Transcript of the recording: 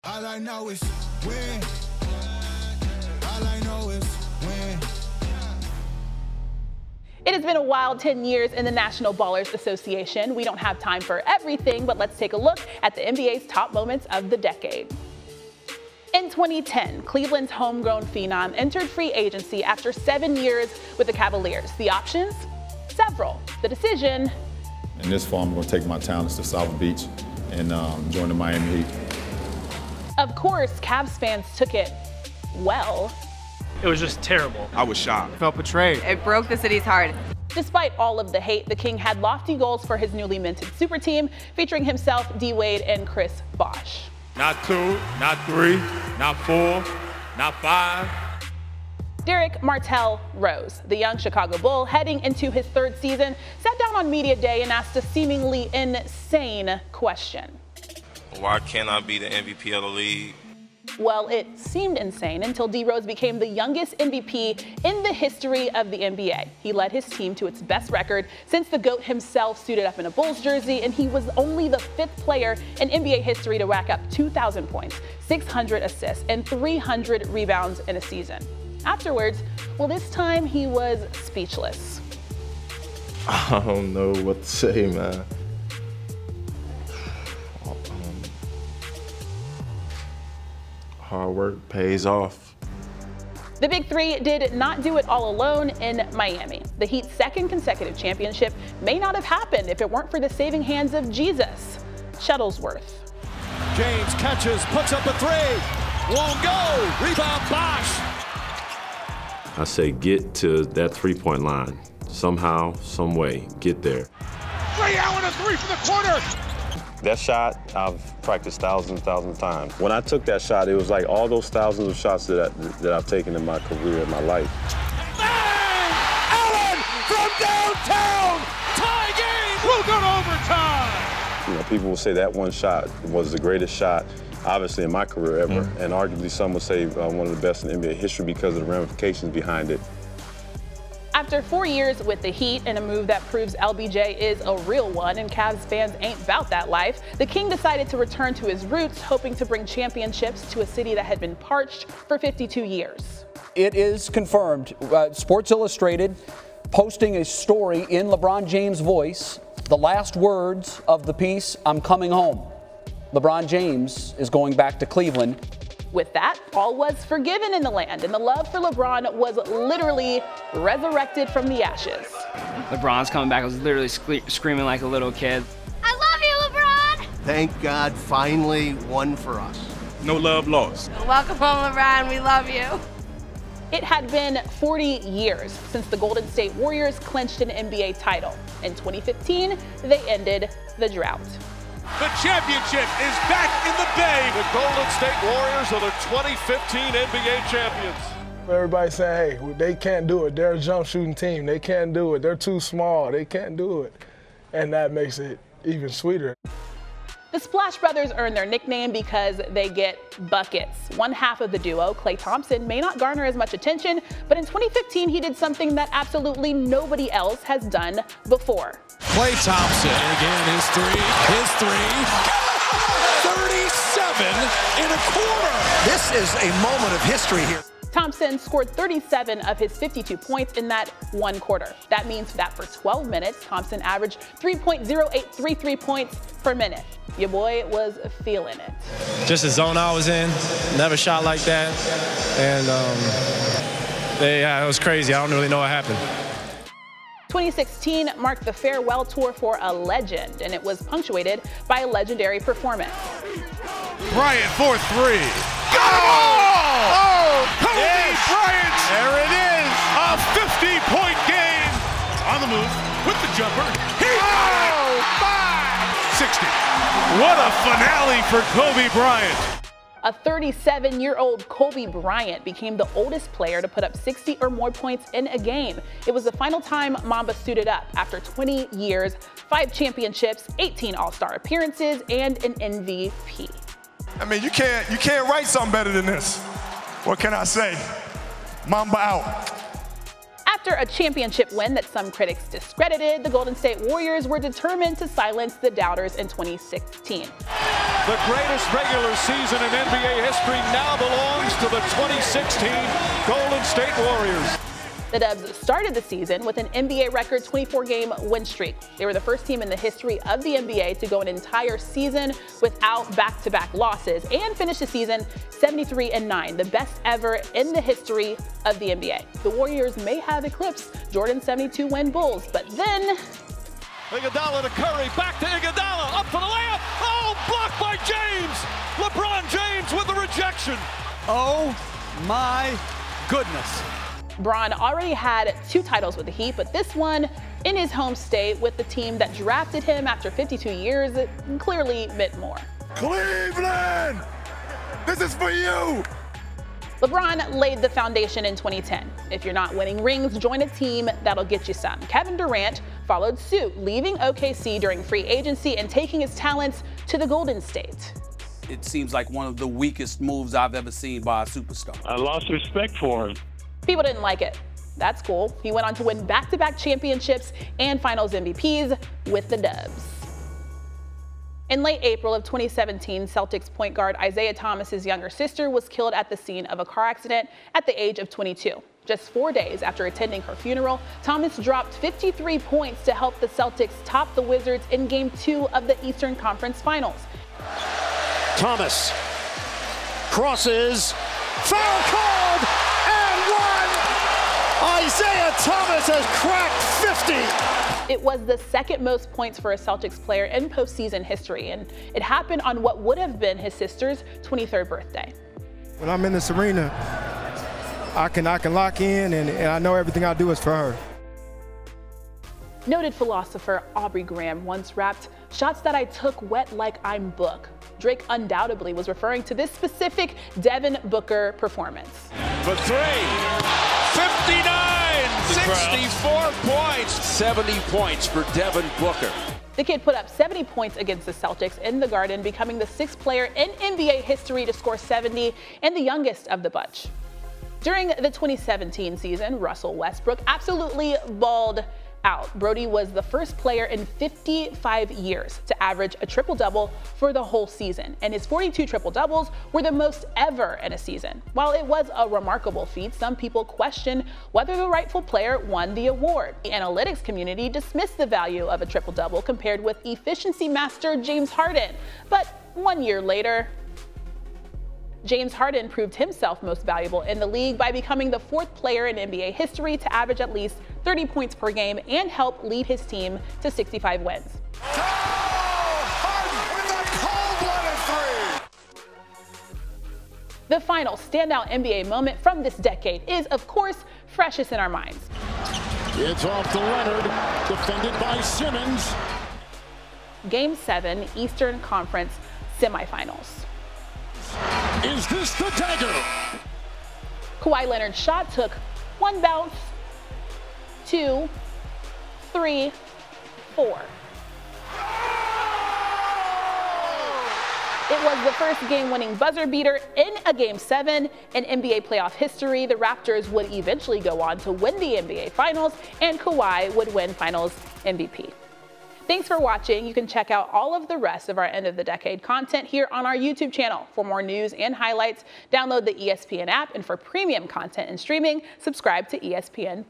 All I know is win. All I know is win. It has been a wild 10 years in the National Ballers Association. We don't have time for everything, but let's take a look at the NBA's top moments of the decade. In 2010, Cleveland's homegrown phenom entered free agency after 7 years with the Cavaliers. The options? Several. The decision? In this fall, I'm going to take my talents to South Beach and join the Miami Heat. Of course, Cavs fans took it well. It was just terrible. I was shocked. I felt betrayed. It broke the city's heart. Despite all of the hate, the King had lofty goals for his newly minted super team, featuring himself, D. Wade, and Chris Bosh. Not 2, not 3, not 4, not 5. Derek Martell Rose, the young Chicago Bull, heading into his third season, sat down on media day and asked a seemingly insane question. Why can't I be the MVP of the league? Well, it seemed insane until D. Rose became the youngest MVP in the history of the NBA. He led his team to its best record since the GOAT himself suited up in a Bulls jersey, and he was only the 5th player in NBA history to rack up 2,000 points, 600 assists, and 300 rebounds in a season. Afterwards, well, this time he was speechless. I don't know what to say, man. Hard work pays off. The Big Three did not do it all alone in Miami. The Heat's second consecutive championship may not have happened if it weren't for the saving hands of Jesus, Shuttlesworth. James catches, puts up a three. Won't go. Rebound, Bosh. I say get to that three-point line. Somehow, some way, get there. Ray Allen, a three from the corner. That shot, I've practiced thousands of times. When I took that shot, it was like all those thousands of shots that I've taken in my career, in my life. Bang! Allen from downtown! Tie game! We'll go to overtime! You know, people will say that one shot was the greatest shot, obviously, in my career ever. And arguably, some would say one of the best in NBA history because of the ramifications behind it. After 4 years with the Heat and a move that proves LBJ is a real one and Cavs fans ain't about that life, the King decided to return to his roots, hoping to bring championships to a city that had been parched for 52 years. It is confirmed. Sports Illustrated posting a story in LeBron James' voice. The last words of the piece, "I'm coming home." LeBron James is going back to Cleveland. With that, all was forgiven in the land, and the love for LeBron was literally resurrected from the ashes. LeBron's coming back. I was literally screaming like a little kid. I love you, LeBron! Thank God, finally one for us. No love lost. Welcome home, LeBron. We love you. It had been 40 years since the Golden State Warriors clinched an NBA title. In 2015, they ended the drought. The championship is back in the Bay. The Golden State Warriors are the 2015 NBA champions. Everybody say, hey, they can't do it. They're a jump shooting team. They can't do it. They're too small. They can't do it. And that makes it even sweeter. The Splash Brothers earned their nickname because they get buckets. One half of the duo, Klay Thompson, may not garner as much attention, but in 2015 he did something that absolutely nobody else has done before. Klay Thompson, and again his three, 37 and a quarter. This is a moment of history here. Thompson scored 37 of his 52 points in that one quarter. That means that for 12 minutes, Thompson averaged 3.083 points per minute. Your boy was feeling it. Just the zone I was in, never shot like that. And yeah, it was crazy. I don't really know what happened. 2016 marked the farewell tour for a legend, and it was punctuated by a legendary performance. Bryant for three. Got it all! Kobe Bryant! There it is! A 50-point game! On the move with the jumper. My! 60. What a finale for Kobe Bryant. A 37-year-old Kobe Bryant became the oldest player to put up 60 or more points in a game. It was the final time Mamba suited up after 20 years, 5 championships, 18 All-Star appearances, and an MVP. I mean, you can't write something better than this. What can I say? Mamba out. After a championship win that some critics discredited, the Golden State Warriors were determined to silence the doubters in 2016. The greatest regular season in NBA history now belongs to the 2016 Golden State Warriors. The Dubs started the season with an NBA record 24-game win streak. They were the first team in the history of the NBA to go an entire season without back-to-back losses and finish the season 73-9, the best ever in the history of the NBA. The Warriors may have eclipsed Jordan's 72-win Bulls, but then Iguodala to Curry, back to Iguodala, up for the layup. Oh, blocked by James. LeBron James with the rejection. Oh my goodness. Bron already had 2 titles with the Heat, but this one in his home state with the team that drafted him after 52 years, it clearly meant more. Cleveland, this is for you. LeBron laid the foundation in 2010. If you're not winning rings, join a team that'll get you some. Kevin Durant followed suit, leaving OKC during free agency and taking his talents to the Golden State. It seems like one of the weakest moves I've ever seen by a superstar. I lost respect for him. People didn't like it. That's cool. He went on to win back-to-back championships and finals MVPs with the Dubs. In late April of 2017, Celtics point guard Isaiah Thomas's younger sister was killed at the scene of a car accident at the age of 22. Just 4 days after attending her funeral, Thomas dropped 53 points to help the Celtics top the Wizards in Game 2 of the Eastern Conference Finals. Thomas crosses, foul called, and one! Isaiah Thomas has cracked 50! It was the second most points for a Celtics player in postseason history, and it happened on what would have been his sister's 23rd birthday. When I'm in this arena, I can lock in, and I know everything I do is for her. Noted philosopher Aubrey Graham once rapped, "Shots that I took wet like I'm Book." Drake undoubtedly was referring to this specific Devin Booker performance. For 3, 59, 64 points, 70 points for Devin Booker. The kid put up 70 points against the Celtics in the Garden, becoming the 6th player in NBA history to score 70 and the youngest of the bunch. During the 2017 season, Russell Westbrook absolutely balled out. Brody was the first player in 55 years to average a triple-double for the whole season, and his 42 triple-doubles were the most ever in a season. While it was a remarkable feat, some people question whether the rightful player won the award. The analytics community dismissed the value of a triple-double compared with efficiency master James Harden. But 1 year later, James Harden proved himself most valuable in the league by becoming the 4th player in NBA history to average at least 30 points per game and help lead his team to 65 wins. The final standout NBA moment from this decade is, of course, freshest in our minds. It's off to Leonard, defended by Simmons. Game 7, Eastern Conference semifinals. Is this the dagger? Kawhi Leonard's shot took 1 bounce, 2, 3, 4. It was the first game-winning buzzer beater in a Game 7 in NBA playoff history. The Raptors would eventually go on to win the NBA Finals, and Kawhi would win Finals MVP. Thanks for watching. You can check out all of the rest of our End of the Decade content here on our YouTube channel. For more news and highlights, download the ESPN app, and for premium content and streaming, subscribe to ESPN+.